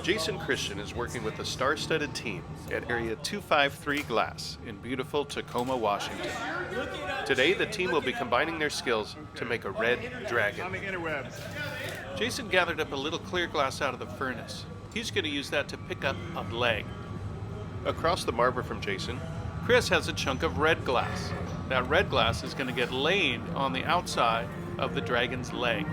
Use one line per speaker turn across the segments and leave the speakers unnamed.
Jason Christian is working with the star-studded team at Area 253 Glass in beautiful Tacoma, Washington. Today, the team will be combining their skills to make a red dragon.
On the interwebs.
Jason gathered up a little clear glass out of the furnace. He's going to use that to pick up a leg. Across the marble from Jason, Chris has a chunk of red glass. That red glass is going to get laid on the outside of the dragon's leg.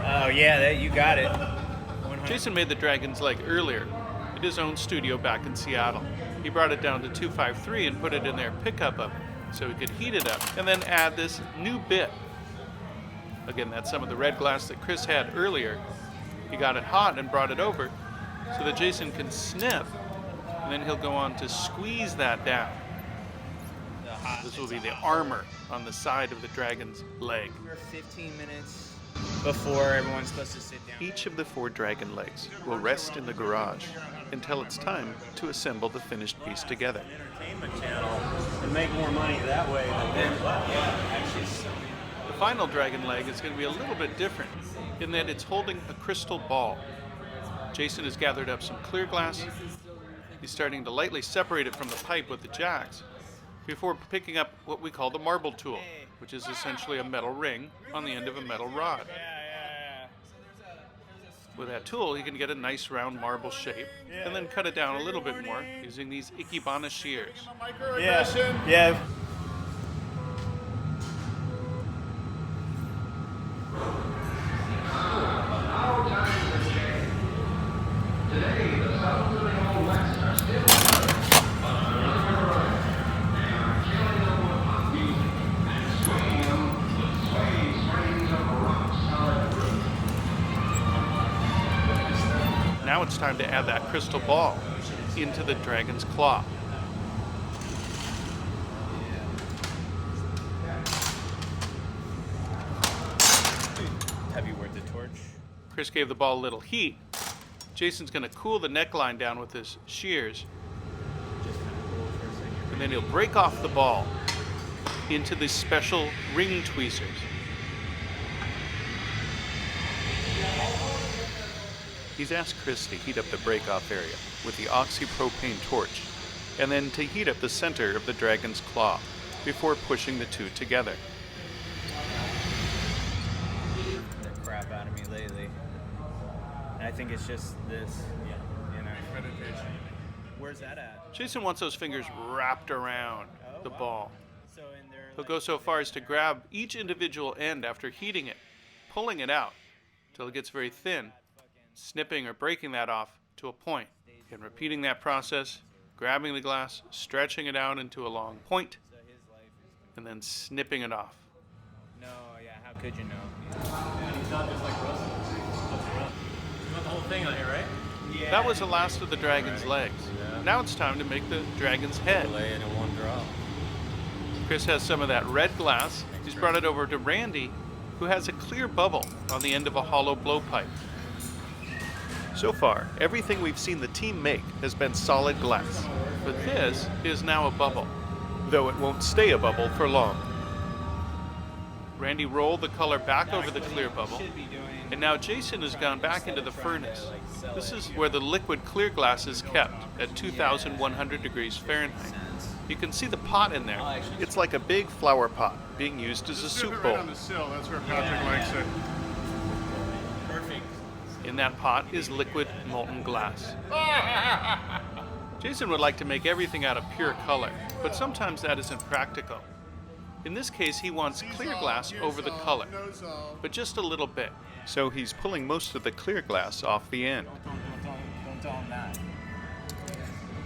Oh yeah, you got it. 100.
Jason made the dragon's leg earlier at his own studio back in Seattle. He brought it down to 253 and put it in their pickup oven so he could heat it up and then add this new bit. Again, that's some of the red glass that Chris had earlier. He got it hot and brought it over so that Jason can snip, and then he'll go on to squeeze that down. This will be the armor on the side of the dragon's leg.
15 minutes before everyone's supposed to sit down.
Each of the 4 dragon legs will rest in the garage until it's time to assemble the finished piece together.
Entertainment channel and make more money that way than
The final dragon leg is going to be a little bit different in that it's holding a crystal ball. Jason has gathered up some clear glass. He's starting to lightly separate it from the pipe with the jacks before picking up what we call the marble tool, which is essentially a metal ring on the end of a metal rod. With that tool, he can get a nice round marble shape and then cut it down a little bit more using these Ikebana shears.
Yeah.
Now it's time to add that crystal ball into the dragon's claw.
Have you worked the torch?
Chris gave the ball a little heat. Jason's going to cool the neckline down with his shears. And then he'll break off the ball into these special ring tweezers. He's asked Chris to heat up the break-off area with the oxypropane torch and then to heat up the center of the dragon's claw before pushing the two together.
The crap out of me lately. And I think it's just this, you know.
meditation.
Where's that at?
Jason wants those fingers wrapped around the ball.
So in there.
He'll go so far as to grab each individual end after heating it, pulling it out till it gets very thin, snipping or breaking that off to a point, and repeating that process, grabbing the glass, stretching it out into a long point, and then snipping it off.
No, yeah, how could you know?
And he's not just like Russell. You want the whole thing on here, right?
Yeah.
That was the last of the dragon's legs. Now it's time to make the dragon's head.
Lay it in one drop.
Chris has some of that red glass. He's brought it over to Randy, who has a clear bubble on the end of a hollow blowpipe. So far, everything we've seen the team make has been solid glass, but this is now a bubble, though it won't stay a bubble for long. Randy rolled the color back over the clear bubble, and now Jason has gone back into the furnace. This is where the liquid clear glass is kept at 2,100 degrees Fahrenheit. You can see the pot in there. It's like a big flower pot being used as a soup bowl.
Right on the sill. That's where Patrick likes it.
Perfect.
In that pot is liquid molten glass. Jason would like to make everything out of pure color, but sometimes that isn't practical. In this case, he wants clear glass over the color, but just a little bit. So he's pulling most of the clear glass off the end.
Don't tell him that.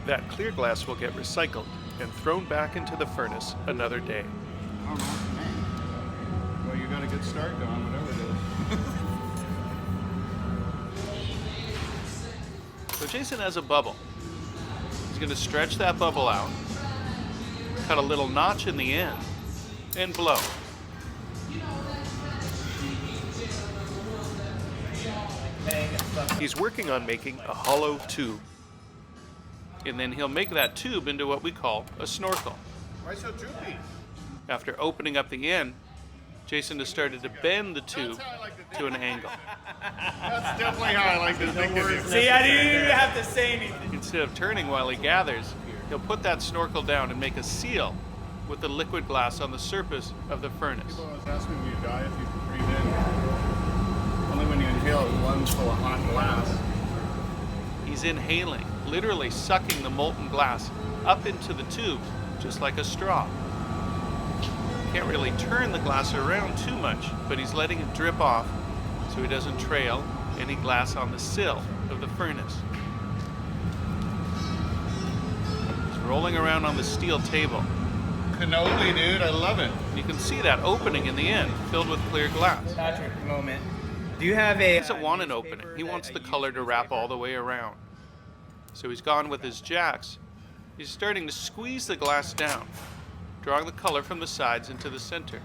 That clear glass will get recycled and thrown back into the furnace another day.
Well, you got a good start going, whatever it is.
So Jason has a bubble. He's going to stretch that bubble out, cut a little notch in the end, and blow. He's working on making a hollow tube. And then he'll make that tube into what we call a snorkel.
Why so droopy?
After opening up the end, Jason has started to bend the tube to an angle.
That's definitely how I like to think of it.
See, I didn't even have to say anything.
Instead of turning while he gathers, he'll put that snorkel down and make a seal with the liquid glass on the surface of the furnace.
People always ask me when you die if you can breathe in. Only when you inhale it, lungs full of hot glass.
He's inhaling, literally sucking the molten glass up into the tube, just like a straw. Can't really turn the glass around too much, but he's letting it drip off so he doesn't trail any glass on the sill of the furnace. He's rolling around on the steel table.
Cannoli, dude, I love it.
You can see that opening in the end, filled with clear glass.
Patrick, moment. Do you have a...
He doesn't want an opening. He wants the color to wrap all the way around. So he's gone with his jacks. He's starting to squeeze the glass down, drawing the color from the sides into the center.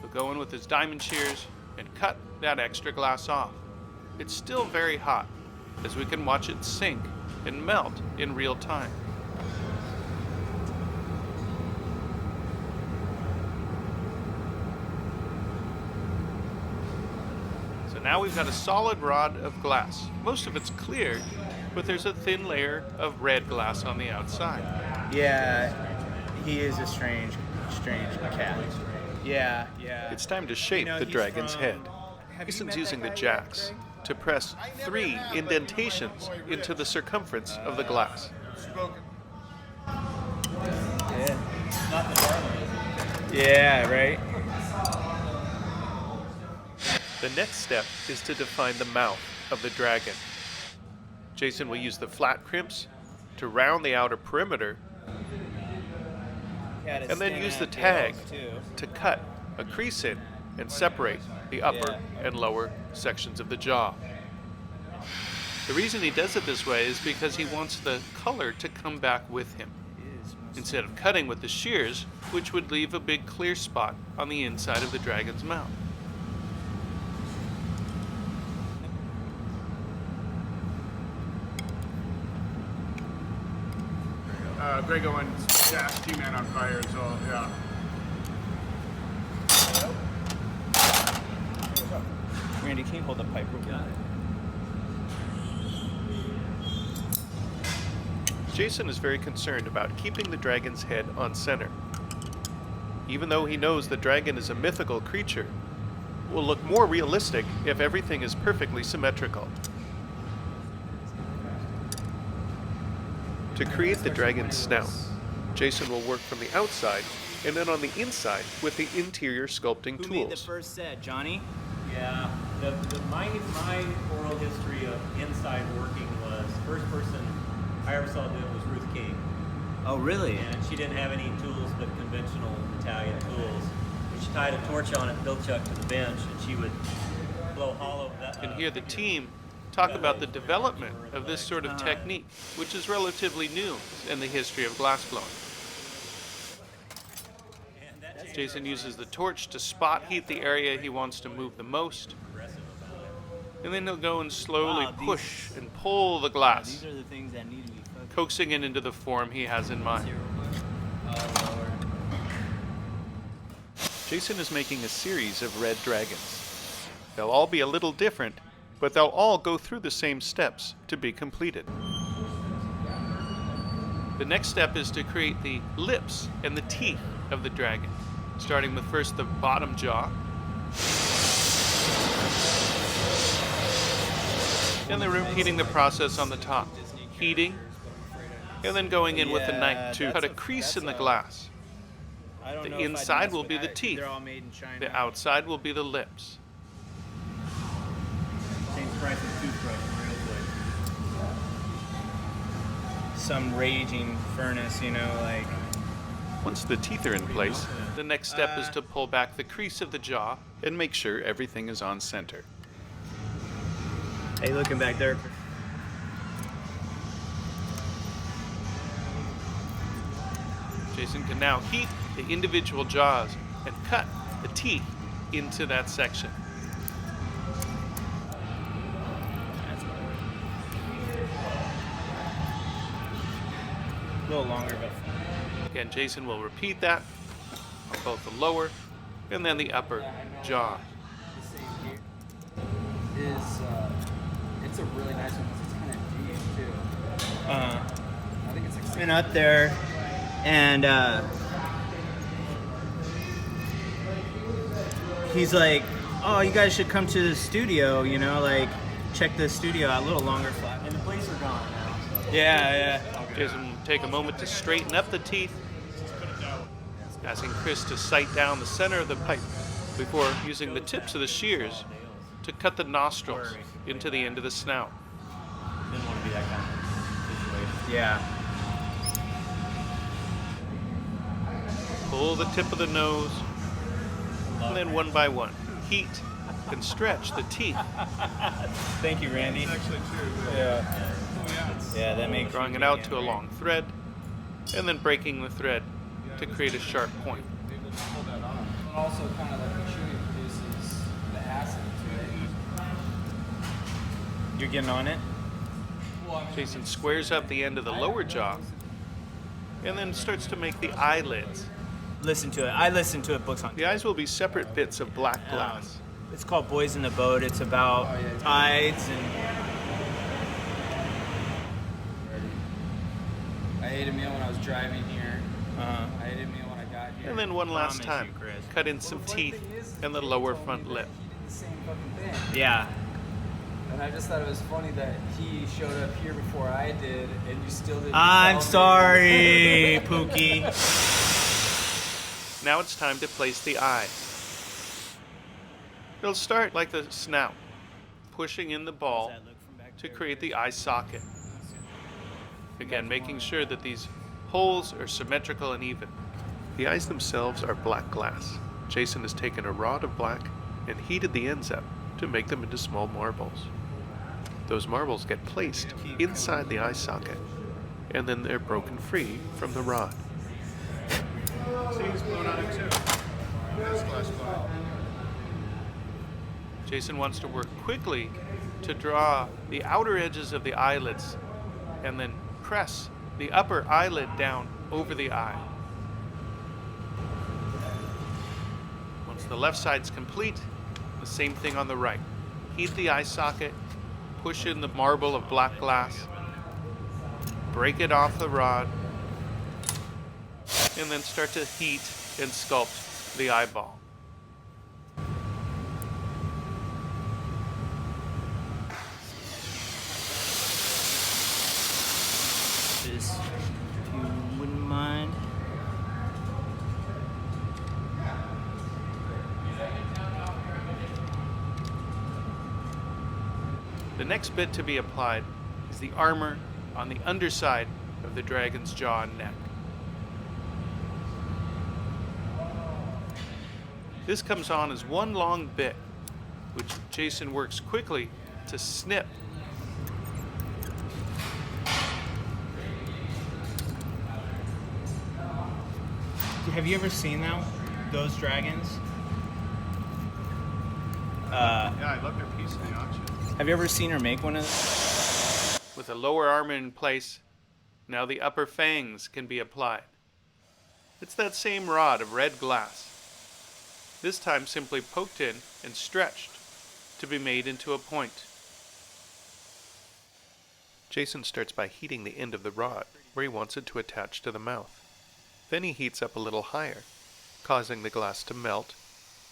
He'll go in with his diamond shears and cut that extra glass off. It's still very hot, as we can watch it sink and melt in real time. So now we've got a solid rod of glass. Most of it's clear, but there's a thin layer of red glass on the outside.
Yeah, he is a strange cat. Yeah.
It's time to shape the dragon's head. Jason's using the jacks to press 3 indentations into the circumference of the glass.
Yeah, right?
The next step is to define the mouth of the dragon. Jason will use the flat crimps to round the outer perimeter, and then use the tag to cut a crease in and separate the upper and lower sections of the jaw. The reason he does it this way is because he wants the color to come back with him, instead of cutting with the shears, which would leave a big clear spot on the inside of the dragon's mouth.
Grego and Jack, T-Man on fire as well, yeah.
Randy, can you hold the pipe real quick?
Jason is very concerned about keeping the dragon's head on center. Even though he knows the dragon is a mythical creature, it will look more realistic if everything is perfectly symmetrical. To create the dragon's snout, Jason will work from the outside and then on the inside with the interior sculpting
Who made the
tools.
first set, Johnny?
Yeah, my oral history of inside working was, first person I ever saw do it was Ruth King.
Oh, really?
And she didn't have any tools but conventional Italian tools. And she tied a torch on it, Bill Chuck to the bench, and she would blow hollow.
You can hear the team talk about the development of this sort of technique, which is relatively new in the history of glass blowing. Jason uses the torch to spot heat the area he wants to move the most, and then he'll go and slowly push and pull the glass,
These are the things that need to be focused.
coaxing it into the form he has in mind.
Lower.
Jason is making a series of red dragons. They'll all be a little different, but they'll all go through the same steps to be completed. The next step is to create the lips and the teeth of the dragon, starting with first the bottom jaw, and then repeating the process on the top, heating, and then going in with a knife to cut a crease in the glass.
I don't know
The
if I'd
inside
mess
will
with
be the
that.
teeth.
They're all made in China.
The outside will be the lips.
Same price as toothbrush, real quick.
Some raging furnace, you know, like...
Once the teeth are in place, the next step is to pull back the crease of the jaw and make sure everything is on center.
Hey, looking back there.
Jason can now heat the individual jaws and cut the teeth into that section.
A little longer, but...
Again, Jason will repeat that both the lower and then the upper jaw.
The same here is it's a really nice one because it's kind of deep too. I think it's like
Been up there, and he's like, "Oh, you guys should come to the studio. You know, like check the studio out. A little longer flat."
And the plates are gone now. So.
Yeah.
Jason will take a moment to straighten up the teeth, asking Chris to sight down the center of the pipe before using the tips of the shears to cut the nostrils into the end of the snout.
Didn't want to be that kind of situation.
Yeah.
Pull the tip of the nose, and then one by one, heat and stretch the teeth,
Thank you, Randy.
Actually, true.
Yeah. Yeah, that makes
drawing it out to a long thread, and then breaking the thread to create a sharp point.
Able to pull that off.
But also kind of like the chewing produces the acid to it.
You're getting on it.
Well, I mean,
Jason squares up the end of the lower jaw, and then starts to make the eyelids.
Listen to it. I listen to it. Books on.
The eyes will be separate bits of black glass.
It's called Boys in the Boat. It's about tides and.
I ate a meal when I was driving here.
Uh-huh.
I ate a meal when I got here.
And then one last
Promise
time,
you, Chris.
cut in some teeth and the lower front lip.
He did the same fucking thing.
Yeah.
And I just thought it was funny that he showed up here before I did, and you still didn't.
I'm
tell me.
sorry, Pookie.
Now it's time to place the eye. It'll start like the snout, pushing in the ball to create the eye socket. Again, making sure that these holes are symmetrical and even. The eyes themselves are black glass. Jason has taken a rod of black and heated the ends up to make them into small marbles. Those marbles get placed inside the eye socket, and then they're broken free from the rod.
See, he's blown out it too. This glass blown.
Jason wants to work quickly to draw the outer edges of the eyelids and then press the upper eyelid down over the eye. Once the left side's complete, the same thing on the right. Heat the eye socket, push in the marble of black glass, break it off the rod, and then start to heat and sculpt the eyeball.
This, if you wouldn't mind.
The next bit to be applied is the armor on the underside of the dragon's jaw and neck. This comes on as one long bit, which Jason works quickly to snip.
Have you ever seen those dragons?
Yeah, I love their piece in the auction.
Have you ever seen her make one of those?
With the lower armor in place, now the upper fangs can be applied. It's that same rod of red glass, this time simply poked in and stretched to be made into a point. Jason starts by heating the end of the rod where he wants it to attach to the mouth. Then he heats up a little higher, causing the glass to melt,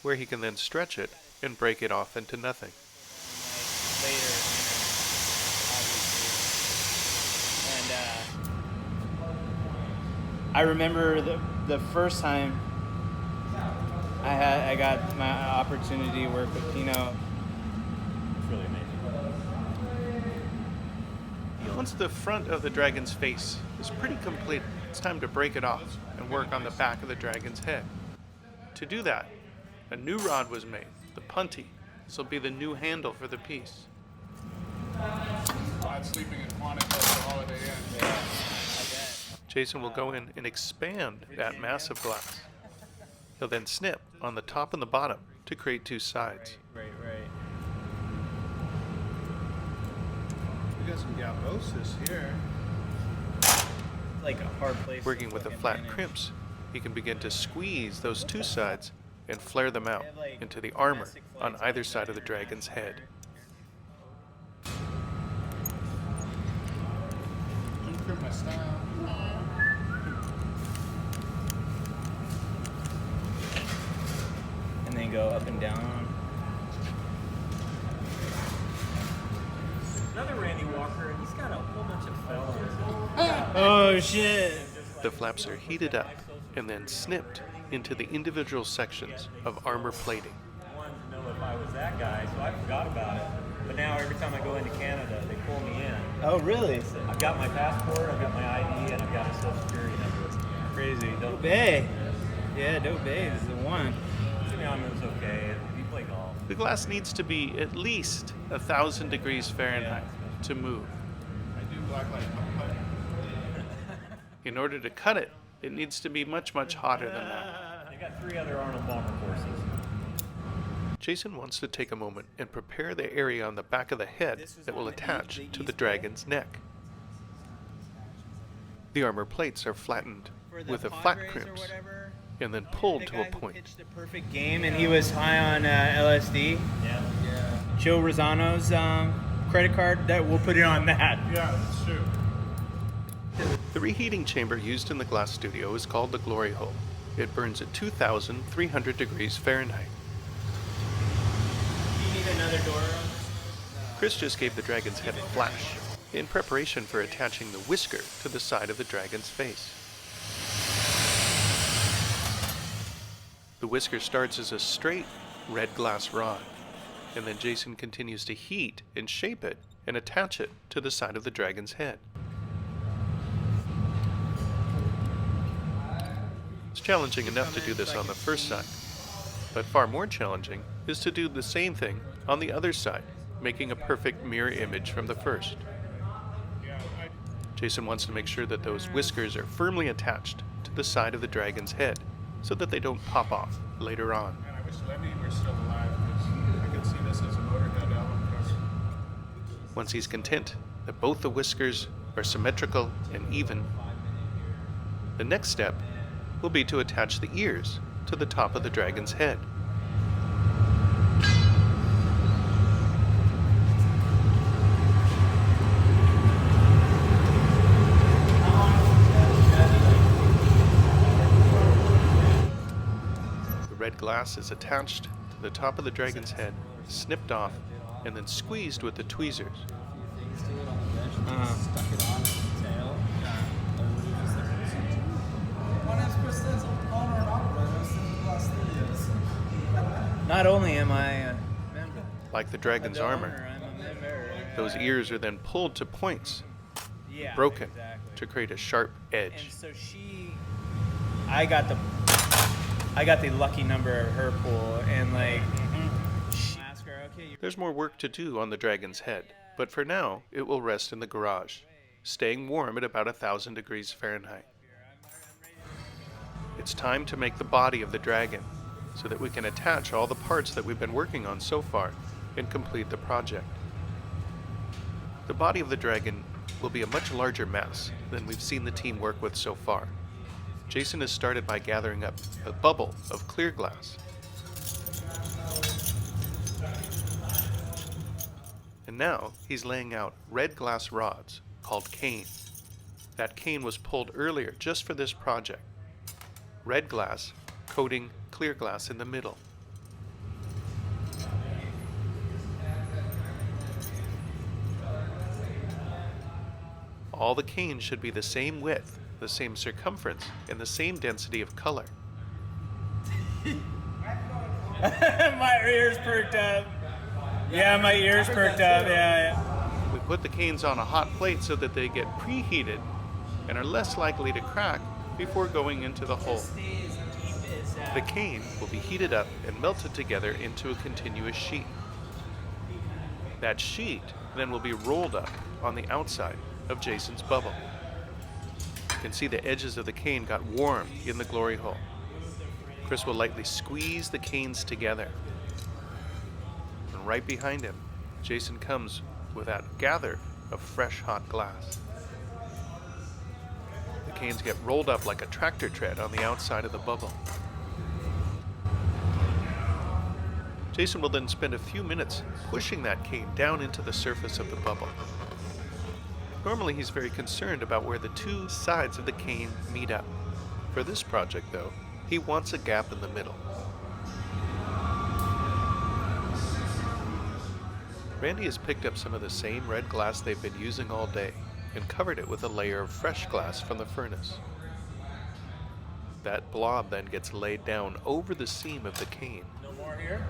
where he can then stretch it and break it off into nothing.
Later, obviously. And I remember the first time I got my opportunity to work with Pino.
It's really amazing.
Once the front of the dragon's face is pretty complete, it's time to break it off and work on the back of the dragon's head. To do that, a new rod was made, the punty. This will be the new handle for the piece.
Not sleeping in Quantico for Holiday Inn.
Jason will go in and expand that massive glass. He'll then snip on the top and the bottom to create two sides.
Right.
We got some galbosis here.
Like a hard place.
Working with the flat crimps, he can begin to squeeze those two sides and flare them out into the armor on either side of the dragon's head.
Uncrimp my style.
And then go up and down.
Another Randy Walker, and he's got a whole bunch of fellows.
Oh shit!
The flaps are heated up and then snipped into the individual sections of armor plating.
I wanted to know if I was that guy, so I forgot about it. But now every time I go into Canada, they pull me in.
Oh really?
I've got my passport, I've got my ID, and I've got my social security number.
Crazy. Dope Bay. Yeah, Dope Bay is the one.
Yeah, it was okay. We play golf.
The glass needs to be at least 1,000 degrees Fahrenheit to move.
I do blacklight.
In order to cut it, it needs to be much, much hotter than that.
They got 3 other Arnold Palmer courses.
Jason wants to take a moment and prepare the area on the back of the head that will attach to the dragon's neck. The armor plates are flattened with a flat crimps and then pulled to a point.
Pitched a perfect game, and he was high on LSD.
Yeah.
Joe Rosano's credit card. That we'll put it on that.
Yeah, that's true.
The reheating chamber used in the glass studio is called the glory hole. It burns at 2,300 degrees Fahrenheit.
Do you need another door?
Chris just gave the dragon's head a flash in preparation for attaching the whisker to the side of the dragon's face. The whisker starts as a straight red glass rod, and then Jason continues to heat and shape it and attach it to the side of the dragon's head. It's challenging enough to do this on the first side, but far more challenging is to do the same thing on the other side, making a perfect mirror image from the first. Jason wants to make sure that those whiskers are firmly attached to the side of the dragon's head so that they don't pop off later on.
Man, I wish Lenny were still alive because I could see this as a Motorhead album cover.
Once he's content that both the whiskers are symmetrical and even, the next step will be to attach the ears to the top of the dragon's head. The red glass is attached to the top of the dragon's head, snipped off, and then squeezed with the tweezers.
Things to it on the bench and just stuck it on its tail. My name's Chris Stenzel, owner and operator of Cinema Glass Studios.
Not only am I a member,
Like the dragon's armor,
I'm a member.
those ears are then pulled to points,
Yeah,
broken,
exactly.
to create a sharp edge.
And so I got the lucky number of her pool, and like, she asked her, okay, you're
There's more work to do on the dragon's head, but for now, it will rest in the garage, staying warm at about 1,000 degrees Fahrenheit. It's time to make the body of the dragon, so that we can attach all the parts that we've been working on so far and complete the project. The body of the dragon will be a much larger mess than we've seen the team work with so far. Jason has started by gathering up a bubble of clear glass. And now he's laying out red glass rods called cane. That cane was pulled earlier just for this project. Red glass coating clear glass in the middle. All the canes should be the same width, the same circumference, and the same density of color.
my ears perked up. Yeah, my ears perked up. Yeah.
We put the canes on a hot plate so that they get preheated and are less likely to crack before going into the hole. The cane will be heated up and melted together into a continuous sheet. That sheet then will be rolled up on the outside of Jason's bubble. You can see the edges of the cane got warm in the glory hole. Chris will lightly squeeze the canes together. And right behind him, Jason comes with that gather of fresh hot glass. The canes get rolled up like a tractor tread on the outside of the bubble. Jason will then spend a few minutes pushing that cane down into the surface of the bubble. Normally he's very concerned about where the two sides of the cane meet up. For this project though, he wants a gap in the middle. Randy has picked up some of the same red glass they've been using all day and covered it with a layer of fresh glass from the furnace. That blob then gets laid down over the seam of the cane.
No more here?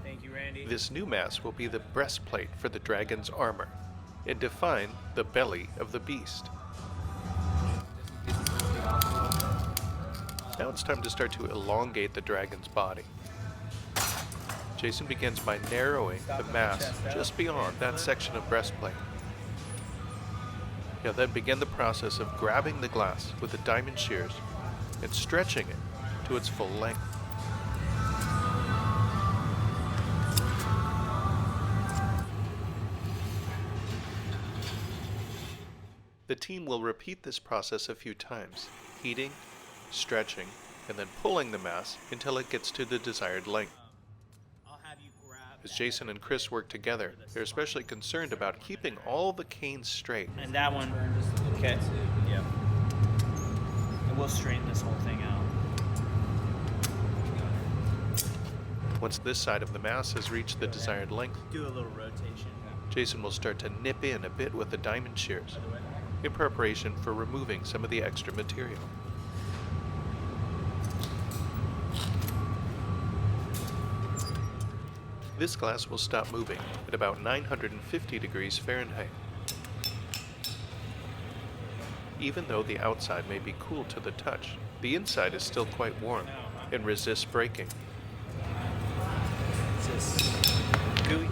Thank you, Randy.
This new mass will be the breastplate for the dragon's armor and define the belly of the beast. Now it's time to start to elongate the dragon's body. Jason begins by narrowing the mass just beyond that section of breastplate. He'll then begin the process of grabbing the glass with the diamond shears and stretching it to its full length. The team will repeat this process a few times, heating, stretching, and then pulling the mass until it gets to the desired length. As Jason and Chris work together, they're especially concerned about keeping all the canes straight.
And that one, okay, yeah. And we'll straighten this whole thing out.
Once this side of the mass has reached the desired length,
Do a little rotation.
Jason will start to nip in a bit with the diamond shears in preparation for removing some of the extra material. This glass will stop moving at about 950 degrees Fahrenheit. Even though the outside may be cool to the touch, the inside is still quite warm and resists breaking.
It's just gooey.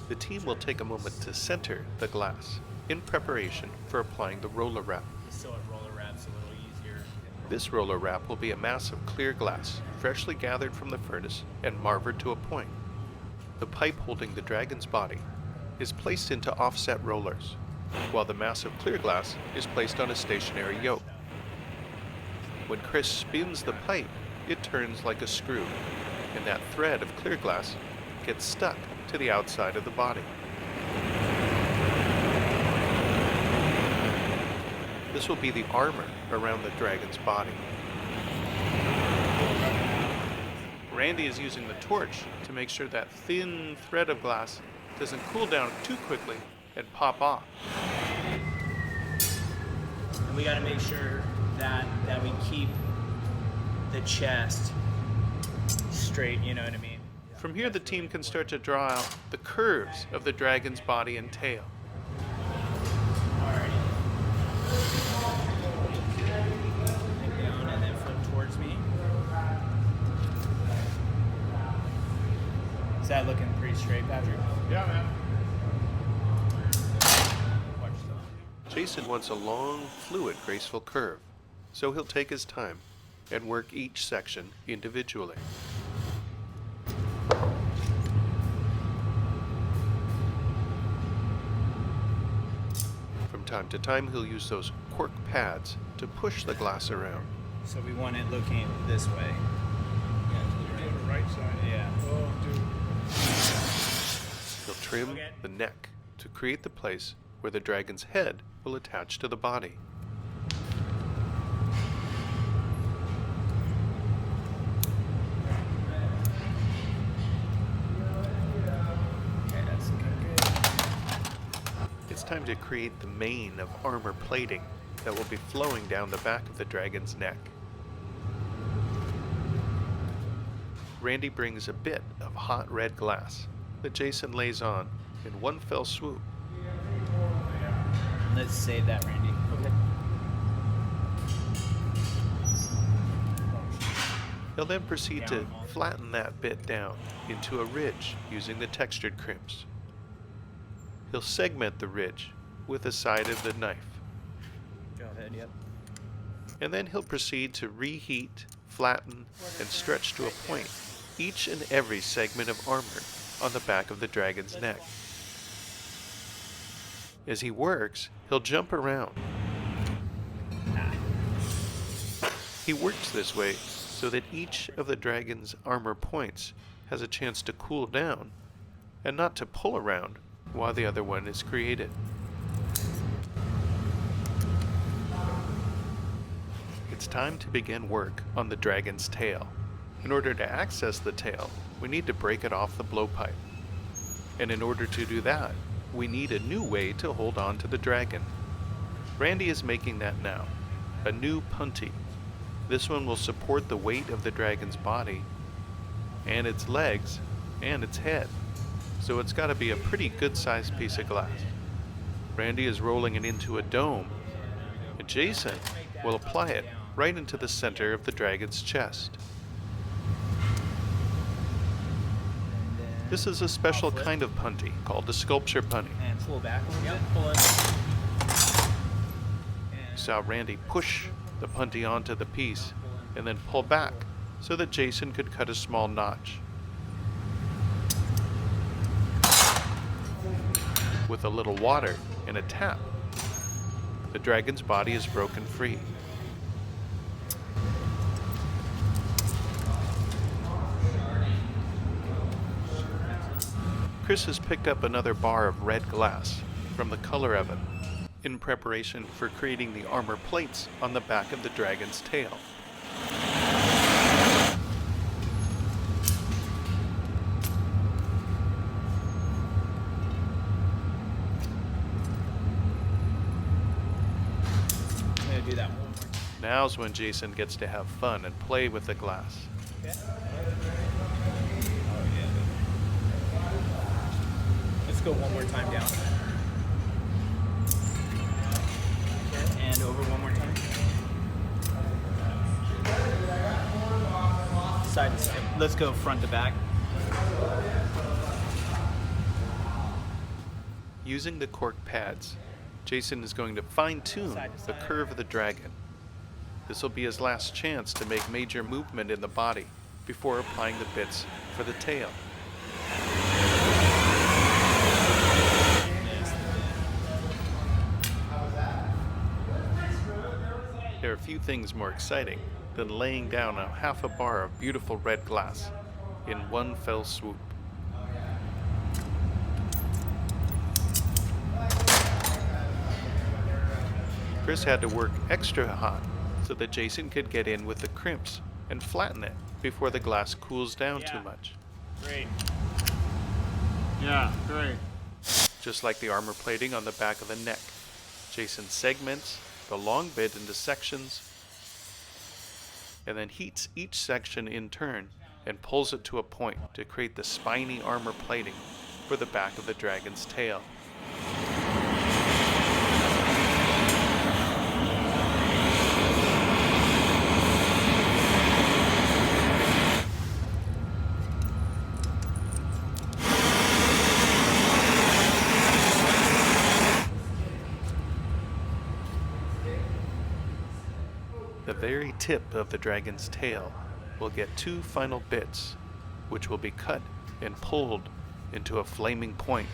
The team will take a moment to center the glass in preparation for applying the roller wrap.
So it roller wraps a little easier.
This roller wrap will be a mass of clear glass, freshly gathered from the furnace and marvered to a point. The pipe holding the dragon's body is placed into offset rollers, while the mass of clear glass is placed on a stationary yoke. When Chris spins the pipe, it turns like a screw, and that thread of clear glass gets stuck to the outside of the body. This will be the armor around the dragon's body. Randy is using the torch to make sure that thin thread of glass doesn't cool down too quickly and pop off.
And we got to make sure that we keep the chest straight, you know what I mean?
From here, the team can start to draw out the curves of the dragon's body and tail.
Alrighty. Down and then flip towards me. Is that looking pretty straight, Patrick?
Yeah, man.
Watch the...
Jason wants a long, fluid, graceful curve, so he'll take his time and work each section individually. From time to time, he'll use those cork pads to push the glass around.
So we want it looking this way.
The right side.
Yeah.
Oh, dude.
He'll trim the neck to create the place where the dragon's head will attach to the body.
Okay, that's looking good.
It's time to create the mane of armor plating that will be flowing down the back of the dragon's neck. Randy brings a bit of hot red glass that Jason lays on in one fell swoop.
Let's save that, Randy. Okay.
He'll then proceed to flatten that bit down into a ridge using the textured crimps. He'll segment the ridge with the side of the knife.
Go ahead, yep.
And then he'll proceed to reheat, flatten, and stretch to a point each and every segment of armor on the back of the dragon's neck. As he works, he'll jump around. He works this way so that each of the dragon's armor points has a chance to cool down and not to pull around while the other one is created. It's time to begin work on the dragon's tail. In order to access the tail, we need to break it off the blowpipe. And in order to do that, we need a new way to hold on to the dragon. Randy is making that now, a new punty. This one will support the weight of the dragon's body, and its legs, and its head. So it's got to be a pretty good-sized piece of glass. Randy is rolling it into a dome, and Jason will apply it right into the center of the dragon's chest. This is a special kind of punty called the sculpture punty.
And pull back a little bit. Pull it.
You saw Randy push the punty onto the piece and then pull back so that Jason could cut a small notch. With a little water and a tap, the dragon's body is broken free. Chris has picked up another bar of red glass from the color of it in preparation for creating the armor plates on the back of the dragon's tail.
I'm gonna do that one more.
Now's when Jason gets to have fun and play with the glass.
Okay. Let's go one more time down. Okay, and over one more time. Side to side. Let's go front to back.
Using the cork pads, Jason is going to fine-tune the curve of the dragon. This will be his last chance to make major movement in the body before applying the bits for the tail. There are few things more exciting than laying down a half a bar of beautiful red glass in one fell swoop. Chris had to work extra hot so that Jason could get in with the crimps and flatten it before the glass cools down too much.
Great.
Yeah, great.
Just like the armor plating on the back of the neck, Jason segments the long bit into sections and then heats each section in turn and pulls it to a point to create the spiny armor plating for the back of the dragon's tail. The very tip of the dragon's tail will get two final bits, which will be cut and pulled into a flaming point.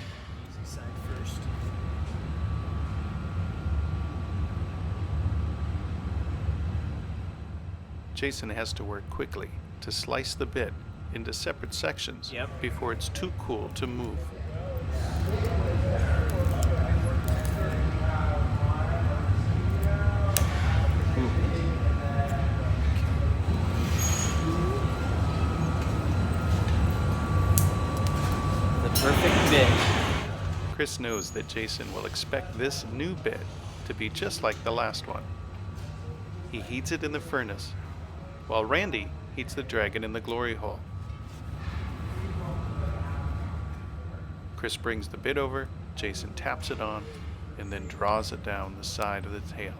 Easy side first.
Jason has to work quickly to slice the bit into separate sections before it's too cool to move.
Perfect bit.
Chris knows that Jason will expect this new bit to be just like the last one. He heats it in the furnace, while Randy heats the dragon in the glory hole. Chris brings the bit over, Jason taps it on, and then draws it down the side of the tail.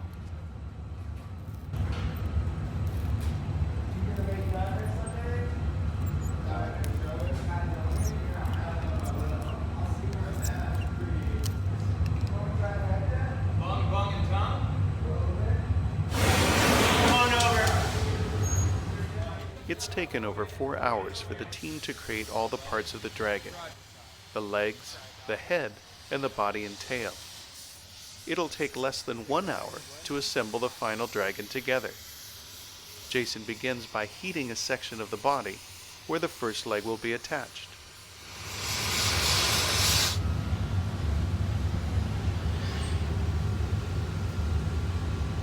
It's taken over 4 hours for the team to create all the parts of the dragon: the legs, the head, and the body and tail. it'll take less than 1 hour to assemble the final dragon together. Jason begins by heating a section of the body where the first leg will be attached.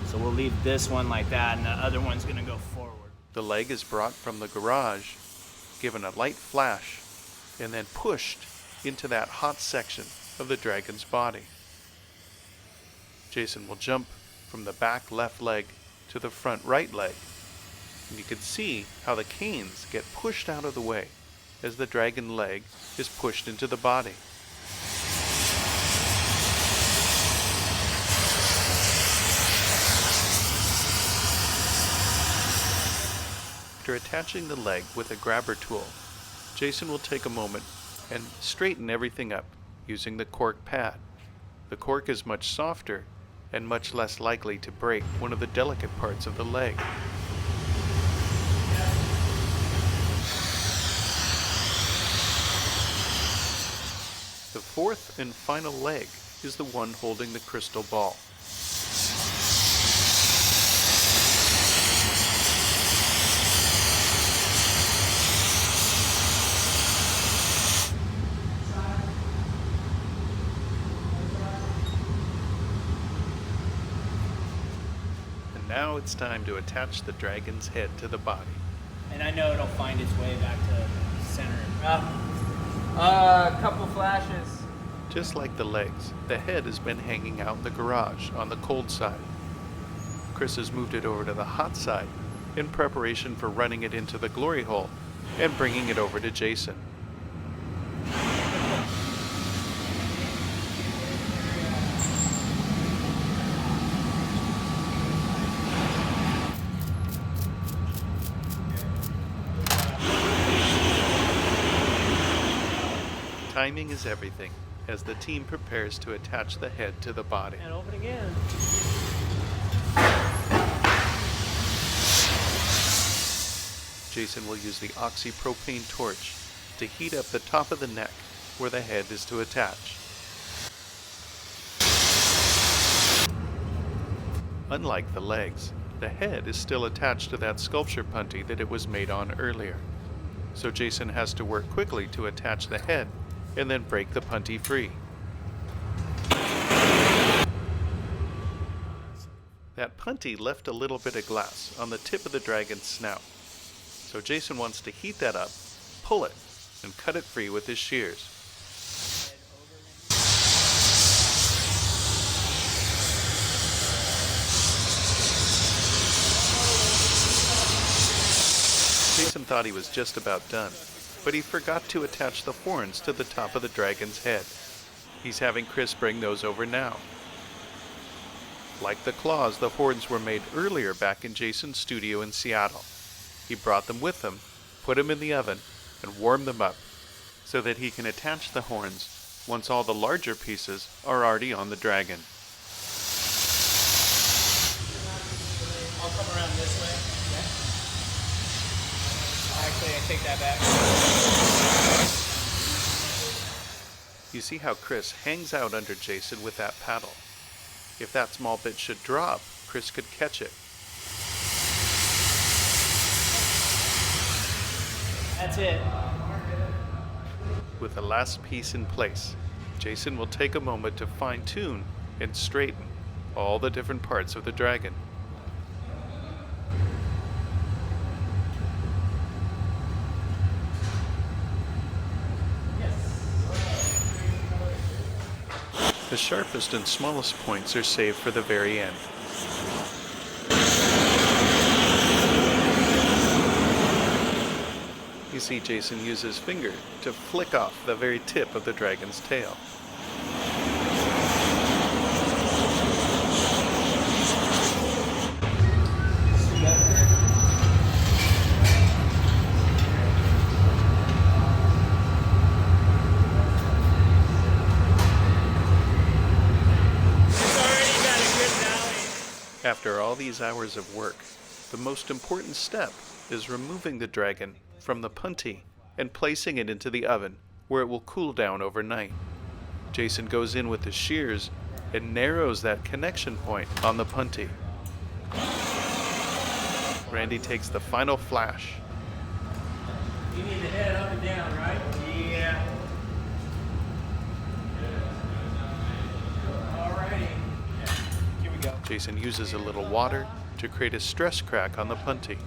So we'll leave this one like that, and the other one's gonna go forward.
The leg is brought from the garage, given a light flash, and then pushed into that hot section of the dragon's body. Jason will jump from the back left leg to the front right leg, and you can see how the canes get pushed out of the way as the dragon leg is pushed into the body. After attaching the leg with a grabber tool, Jason will take a moment and straighten everything up using the cork pad. The cork is much softer and much less likely to break one of the delicate parts of the leg. The fourth and final leg is the one holding the crystal ball. Now it's time to attach the dragon's head to the body.
And I know it'll find its way back to center.
A couple flashes.
Just like the legs, the head has been hanging out in the garage on the cold side. Chris has moved it over to the hot side in preparation for running it into the glory hole and bringing it over to Jason. Timing is everything as the team prepares to attach the head to the body.
And open again.
Jason will use the oxypropane torch to heat up the top of the neck where the head is to attach. Unlike the legs, the head is still attached to that sculpture punty that it was made on earlier. So Jason has to work quickly to attach the head and then break the punty free. That punty left a little bit of glass on the tip of the dragon's snout. So Jason wants to heat that up, pull it, and cut it free with his shears. Jason thought he was just about done, but he forgot to attach the horns to the top of the dragon's head. He's having Chris bring those over now. Like the claws, the horns were made earlier back in Jason's studio in Seattle. He brought them with him, put them in the oven, and warmed them up so that he can attach the horns once all the larger pieces are already on the dragon.
I'll come around this way. Actually, I take that back.
You see how Chris hangs out under Jason with that paddle. If that small bit should drop, Chris could catch it.
That's it.
With the last piece in place, Jason will take a moment to fine-tune and straighten all the different parts of the dragon. The sharpest and smallest points are saved for the very end. You see Jason use his finger to flick off the very tip of the dragon's tail. After all these hours of work, the most important step is removing the dragon from the punty and placing it into the oven where it will cool down overnight. Jason goes in with the shears and narrows that connection point on the puntee. Randy takes the final flash.
You need the head up and down, right? Yeah. Alrighty.
Here we go.
Jason uses a little water to create a stress crack on the puntee.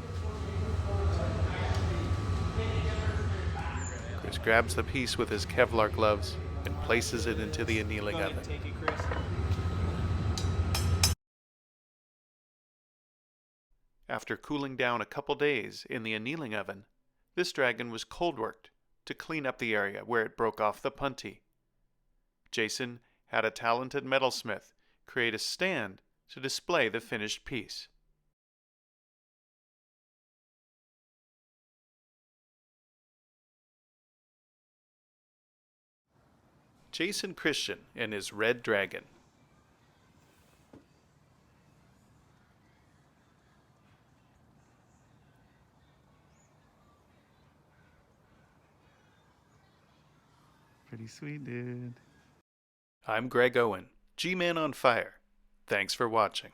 Chris grabs the piece with his Kevlar gloves and places it into the annealing
Go ahead
oven.
and take it, Chris.
After cooling down a couple days in the annealing oven, this dragon was cold worked to clean up the area where it broke off the puntee. Jason had a talented metalsmith create a stand to display the finished piece. Jason Christian and his red dragon.
Pretty sweet, dude.
I'm Greg Owen, G-Man on Fire. Thanks for watching.